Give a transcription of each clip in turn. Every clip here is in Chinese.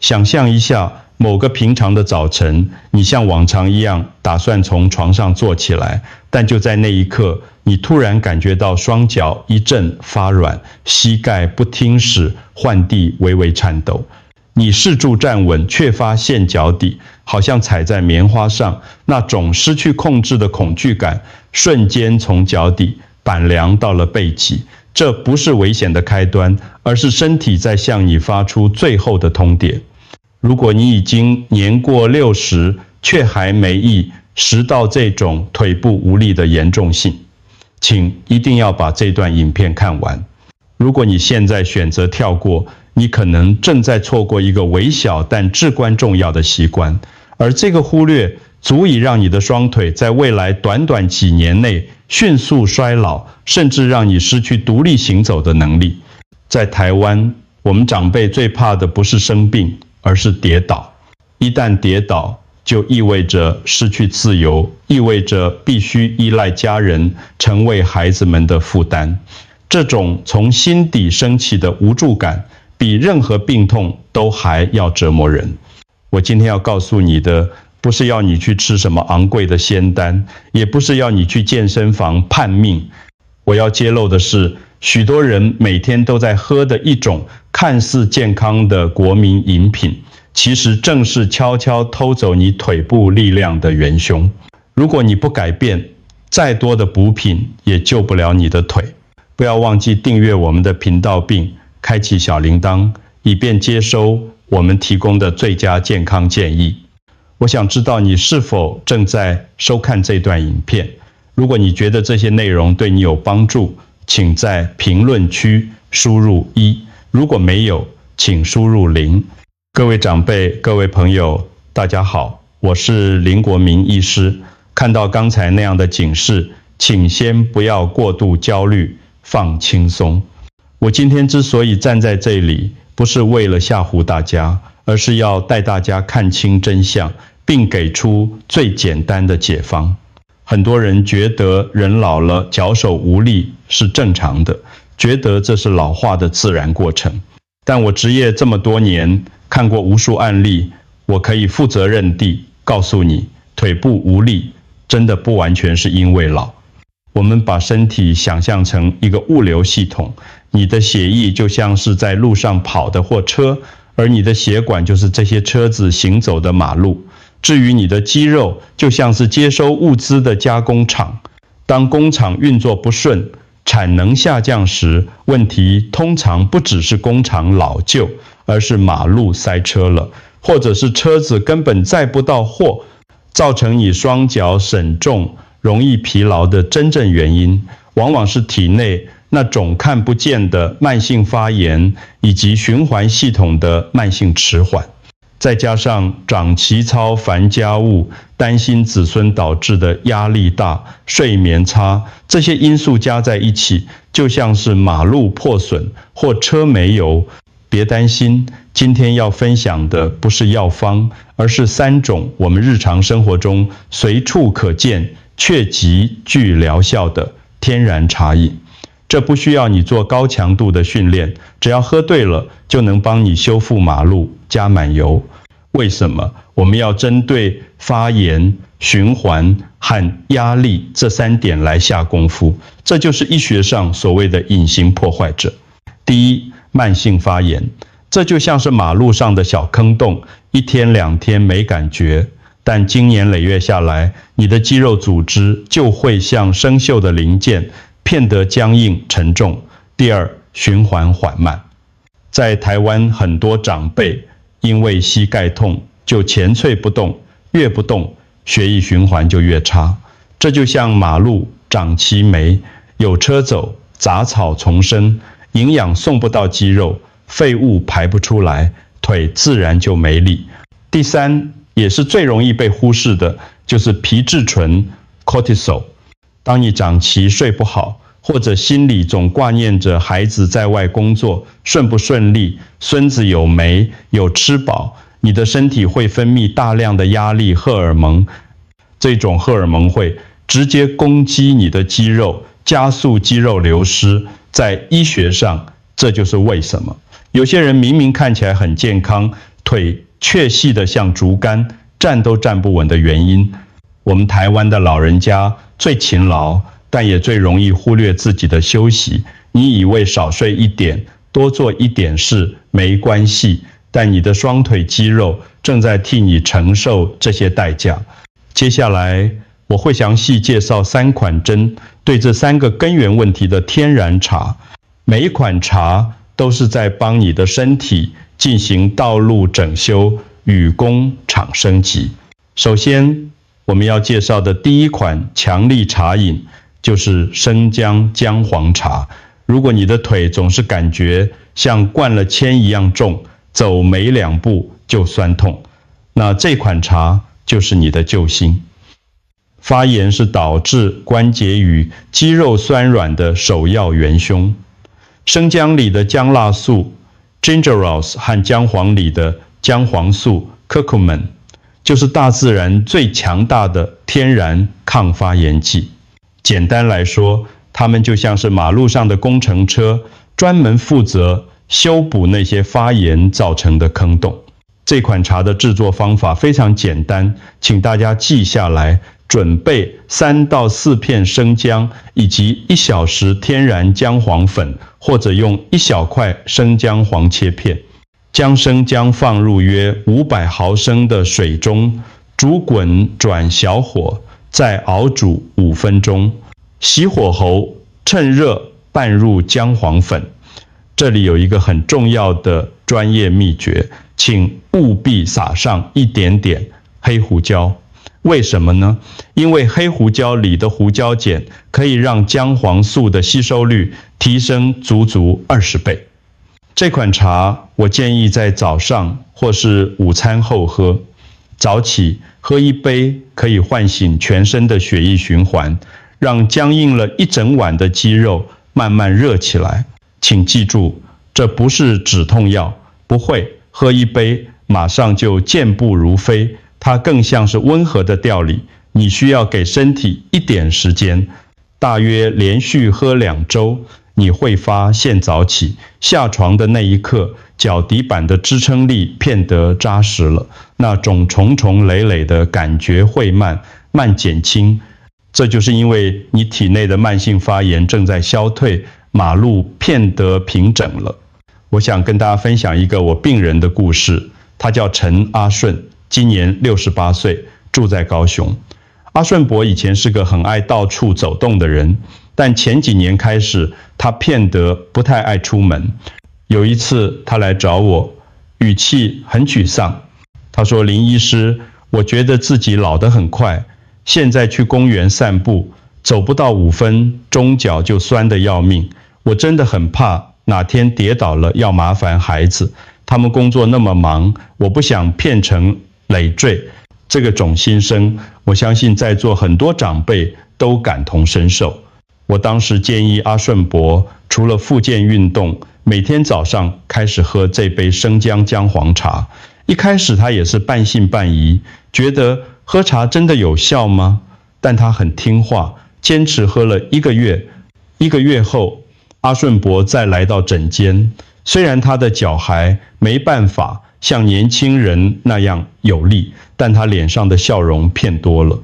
想象一下，某个平常的早晨，你像往常一样打算从床上坐起来，但就在那一刻，你突然感觉到双脚一阵发软，膝盖不听使唤地微微颤抖。你试住站稳，却发现脚底好像踩在棉花上，那种失去控制的恐惧感瞬间从脚底板凉到了背脊。这不是危险的开端，而是身体在向你发出最后的通牒。如果你已经年过60，却还没意识到这种腿部无力的严重性，请一定要把这段影片看完。如果你现在选择跳过，你可能正在错过一个微小但至关重要的习惯，而这个忽略足以让你的双腿在未来短短几年内迅速衰老，甚至让你失去独立行走的能力。在台湾，我们长辈最怕的不是生病，而是跌倒。一旦跌倒，就意味着失去自由，意味着必须依赖家人，成为孩子们的负担。这种从心底升起的无助感，比任何病痛都还要折磨人。我今天要告诉你的，不是要你去吃什么昂贵的仙丹，也不是要你去健身房叛命。我要揭露的是，许多人每天都在喝的一种看似健康的国民饮品，其实正是悄悄偷走你腿部力量的元凶。如果你不改变，再多的补品也救不了你的腿。不要忘记订阅我们的频道并开启小铃铛，以便接收我们提供的最佳健康建议。我想知道你是否正在收看这段影片。如果你觉得这些内容对你有帮助，请在评论区输入1，如果没有，请输入0。各位长辈、各位朋友，大家好，我是林国民医师。看到刚才那样的警示，请先不要过度焦虑，放轻松。我今天之所以站在这里，不是为了吓唬大家，而是要带大家看清真相，并给出最简单的解方。很多人觉得人老了脚手无力是正常的，觉得这是老化的自然过程。但我执业这么多年，看过无数案例，我可以负责任地告诉你，腿部无力真的不完全是因为老。我们把身体想象成一个物流系统，你的血液就像是在路上跑的货车，而你的血管就是这些车子行走的马路。至于你的肌肉，就像是接收物资的加工厂。当工厂运作不顺，产能下降时，问题通常不只是工厂老旧，而是马路塞车了，或者是车子根本载不到货，造成你双脚沈重、容易疲劳的真正原因，往往是体内那种看不见的慢性发炎，以及循环系统的慢性迟缓。再加上长期操烦家务、担心子孙导致的压力大、睡眠差，这些因素加在一起，就像是马路破损或车没油。别担心，今天要分享的不是药方，而是3种我们日常生活中随处可见却极具疗效的天然茶饮。这不需要你做高强度的训练，只要喝对了，就能帮你修复马路，加满油。为什么我们要针对发炎、循环和压力这3点来下功夫？这就是医学上所谓的隐形破坏者。第一，慢性发炎，这就像是马路上的小坑洞，1天2天没感觉，但经年累月下来，你的肌肉组织就会像生锈的零件，变得僵硬沉重。第二，循环缓慢。在台湾，很多长辈因为膝盖痛就前脆不动，越不动，血液循环就越差。这就像马路长齐霉，有车走，杂草丛生，营养送不到肌肉，废物排不出来，腿自然就没力。第三，也是最容易被忽视的，就是皮质醇 cortisol。当你长期睡不好，或者心里总挂念着孩子在外工作顺不顺利，孙子有没有吃饱，你的身体会分泌大量的压力荷尔蒙。这种荷尔蒙会直接攻击你的肌肉，加速肌肉流失。在医学上，这就是为什么有些人明明看起来很健康，腿却细得像竹竿，站都站不稳的原因。我们台湾的老人家最勤劳，但也最容易忽略自己的休息。你以为少睡一点，多做一点事没关系，但你的双腿肌肉正在替你承受这些代价。接下来我会详细介绍3款针对这3个根源问题的天然茶，每一款茶都是在帮你的身体进行道路整修与工厂升级。首先我们要介绍的第一款强力茶饮就是生姜姜黄茶。如果你的腿总是感觉像灌了铅一样重，走没2步就酸痛，那这款茶就是你的救星。发炎是导致关节与肌肉酸软的首要元凶。生姜里的姜辣素 gingerose 和姜黄里的姜黄素 curcumin 就是大自然最强大的天然抗发炎剂。简单来说，它们就像是马路上的工程车，专门负责修补那些发炎造成的坑洞。这款茶的制作方法非常简单，请大家记下来。准备3到4片生姜，以及1小时天然姜黄粉，或者用1小块生姜黄切片。将生姜放入约500毫升的水中，煮滚转小火，再熬煮5分钟。熄火后，趁热拌入姜黄粉。这里有一个很重要的专业秘诀，请务必撒上一点点黑胡椒。为什么呢？因为黑胡椒里的胡椒碱可以让姜黄素的吸收率提升足足20倍。这款茶我建议在早上或是午餐后喝。早起喝1杯可以唤醒全身的血液循环，让僵硬了一整晚的肌肉慢慢热起来。请记住，这不是止痛药，不会喝1杯马上就健步如飞。它更像是温和的调理，你需要给身体一点时间，大约连续喝2周，你会发现早起下床的那一刻，脚底板的支撑力变得扎实了，那种重重累累的感觉会慢减轻。这就是因为你体内的慢性发炎正在消退，马路变得平整了。我想跟大家分享一个我病人的故事，他叫陈阿顺，今年68岁，住在高雄。阿顺伯以前是个很爱到处走动的人，但前几年开始，他变得不太爱出门。有一次，他来找我，语气很沮丧。他说：“林医师，我觉得自己老得很快，现在去公园散步，走不到5分，中脚就酸得要命。我真的很怕哪天跌倒了要麻烦孩子，他们工作那么忙，我不想变成累赘。”这个种心声，我相信在座很多长辈都感同身受。我当时建议阿顺伯除了复健运动，每天早上开始喝这杯生姜姜黄茶。一开始他也是半信半疑，觉得喝茶真的有效吗？但他很听话，坚持喝了1个月。1个月后，阿顺伯再来到诊间，虽然他的脚还没办法像年轻人那样有力，但他脸上的笑容变多了。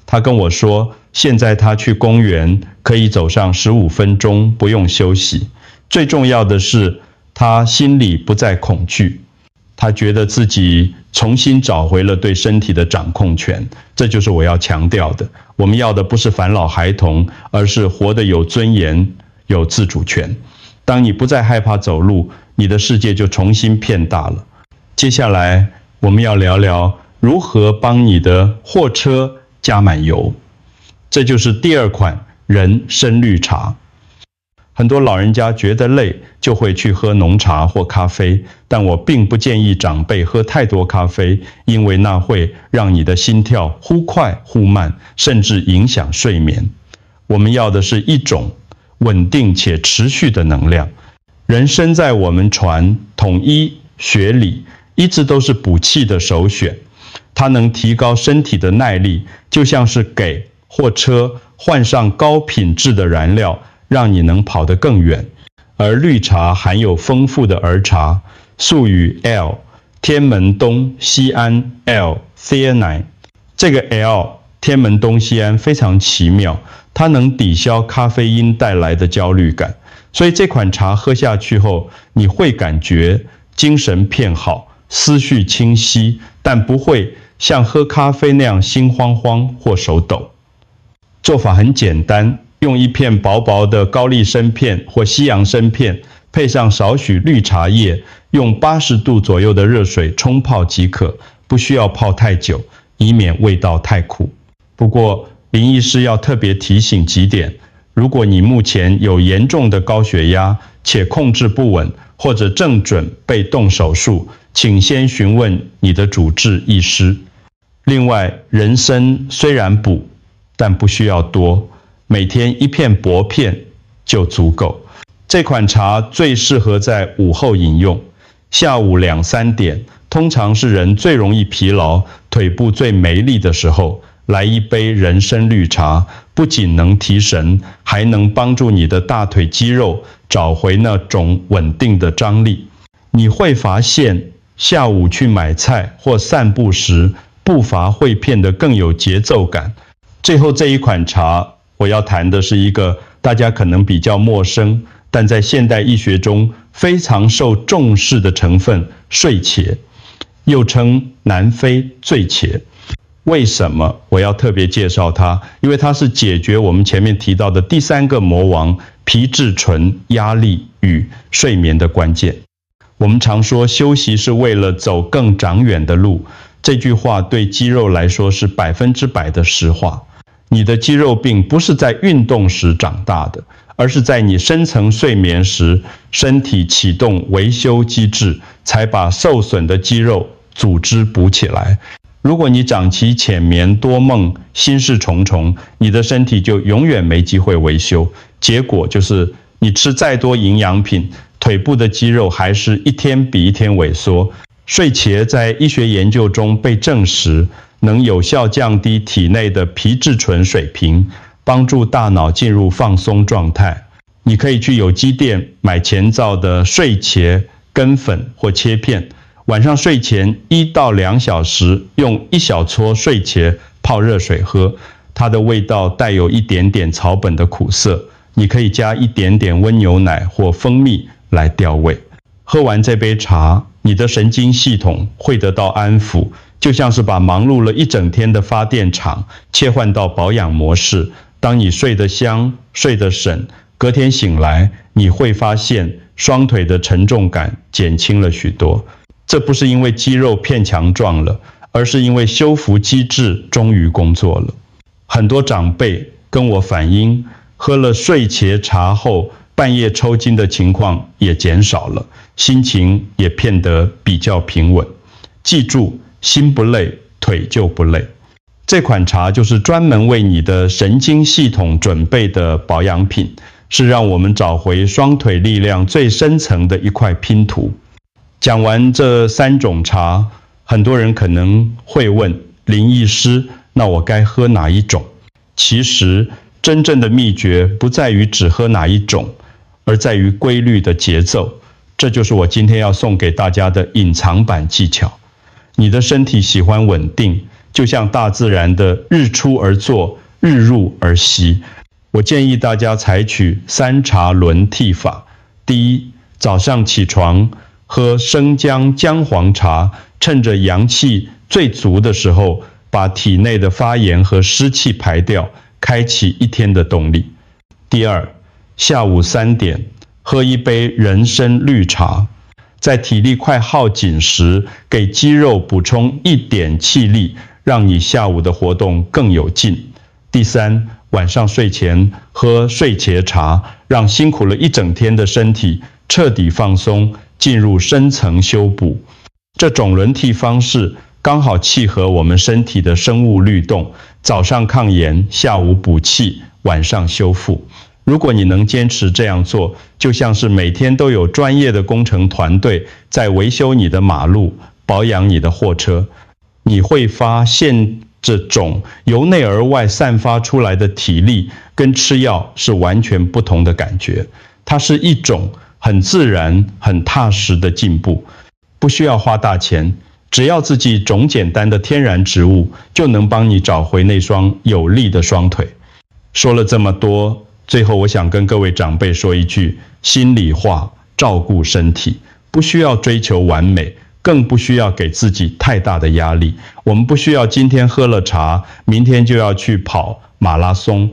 他跟我说，现在他去公园可以走上15分钟，不用休息。最重要的是，他心里不再恐惧，他觉得自己重新找回了对身体的掌控权。这就是我要强调的，我们要的不是返老孩童，而是活得有尊严、有自主权。当你不再害怕走路，你的世界就重新变大了。接下来我们要聊聊如何帮你的货车加满油，这就是第2款人参绿茶。很多老人家觉得累，就会去喝浓茶或咖啡，但我并不建议长辈喝太多咖啡，因为那会让你的心跳忽快忽慢，甚至影响睡眠。我们要的是一种稳定且持续的能量。人参在我们传统医学里一直都是补气的首选，它能提高身体的耐力，就像是给货车换上高品质的燃料，让你能跑得更远。而绿茶含有丰富的儿茶，素与 L，天门冬酰胺 L-theanine。这个 L 天门冬酰胺非常奇妙，它能抵消咖啡因带来的焦虑感，所以这款茶喝下去后，你会感觉精神片好，思绪清晰，但不会像喝咖啡那样心慌慌或手抖。做法很简单，用一片薄薄的高丽参片或西洋参片，配上少许绿茶叶，用80度左右的热水冲泡即可，不需要泡太久，以免味道太苦。不过林医师要特别提醒几点：如果你目前有严重的高血压，且控制不稳，或者正准备动手术，请先询问你的主治医师。另外，人参虽然补，但不需要多，每天一片薄片就足够。这款茶最适合在午后饮用，下午2、3点，通常是人最容易疲劳、腿部最没力的时候，来一杯人参绿茶，不仅能提神，还能帮助你的大腿肌肉找回那种稳定的张力。你会发现，下午去买菜或散步时，步伐会变得更有节奏感。最后这一款茶，我要谈的是一个大家可能比较陌生，但在现代医学中非常受重视的成分——睡茄，又称南非醉茄。为什么我要特别介绍它？因为它是解决我们前面提到的第3个魔王皮质醇、压力与睡眠的关键。我们常说休息是为了走更长远的路，这句话对肌肉来说是100%的实话。你的肌肉并不是在运动时长大的，而是在你深层睡眠时，身体启动维修机制，才把受损的肌肉组织补起来。如果你长期浅眠多梦，心事重重，你的身体就永远没机会维修，结果就是你吃再多营养品，腿部的肌肉还是一天比一天萎缩。睡茄在医学研究中被证实能有效降低体内的皮质醇水平，帮助大脑进入放松状态。你可以去有机店买前造的睡茄根粉或切片，晚上睡前1到2小时用1小撮睡茄泡热水喝，它的味道带有一点点草本的苦涩，你可以加一点点温牛奶或蜂蜜来调味。喝完这杯茶，你的神经系统会得到安抚，就像是把忙碌了一整天的发电厂切换到保养模式。当你睡得香，睡得省，隔天醒来，你会发现双腿的沉重感减轻了许多。这不是因为肌肉变强壮了，而是因为修复机制终于工作了。很多长辈跟我反映，喝了睡茄茶后，半夜抽筋的情况也减少了，心情也变得比较平稳。记住，心不累，腿就不累。这款茶就是专门为你的神经系统准备的保养品，是让我们找回双腿力量最深层的一块拼图。讲完这3种茶，很多人可能会问林医师，那我该喝哪一种？其实真正的秘诀不在于只喝哪一种，而在于规律的节奏。这就是我今天要送给大家的隐藏版技巧。你的身体喜欢稳定，就像大自然的日出而作，日入而息。我建议大家采取3茶轮替法。第一，早上起床喝生姜姜黄茶，趁着阳气最足的时候，把体内的发炎和湿气排掉，开启一天的动力。第二，下午3点喝一杯人参绿茶，在体力快耗尽时，给肌肉补充一点气力，让你下午的活动更有劲。第三，晚上睡前喝睡茄茶，让辛苦了一整天的身体彻底放松，进入深层修补。这种轮替方式刚好契合我们身体的生物律动，早上抗炎，下午补气，晚上修复。如果你能坚持这样做，就像是每天都有专业的工程团队在维修你的马路，保养你的货车，你会发现这种由内而外散发出来的体力跟吃药是完全不同的感觉。它是一种很自然、很踏实的进步。不需要花大钱，只要自己种简单的天然植物，就能帮你找回那双有力的双腿。说了这么多，最后我想跟各位长辈说一句心里话，照顾身体，不需要追求完美，更不需要给自己太大的压力。我们不需要今天喝了茶，明天就要去跑马拉松。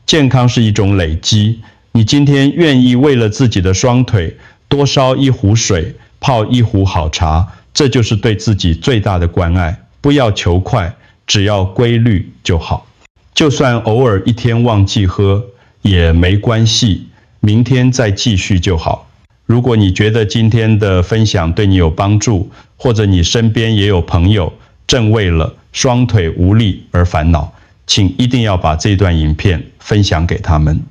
健康是一种累积，你今天愿意为了自己的双腿多烧一壶水，泡一壶好茶，这就是对自己最大的关爱。不要求快，只要规律就好。就算偶尔一天忘记喝也没关系，明天再继续就好。如果你觉得今天的分享对你有帮助，或者你身边也有朋友正为了双腿无力而烦恼，请一定要把这段影片分享给他们。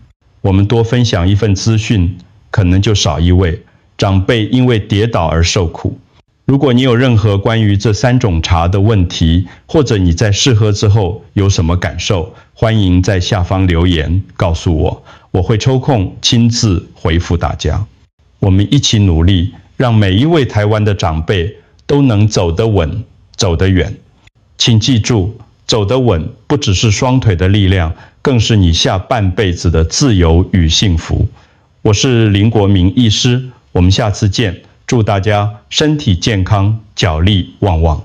我们多分享一份资讯，可能就少一位长辈因为跌倒而受苦。如果你有任何关于这3种茶的问题，或者你在试喝之后有什么感受，欢迎在下方留言告诉我，我会抽空亲自回复大家。我们一起努力，让每一位台湾的长辈都能走得稳，走得远。请记住，走得稳不只是双腿的力量，更是你下半辈子的自由与幸福。我是林国明医师，我们下次见。祝大家身体健康，脚力旺旺。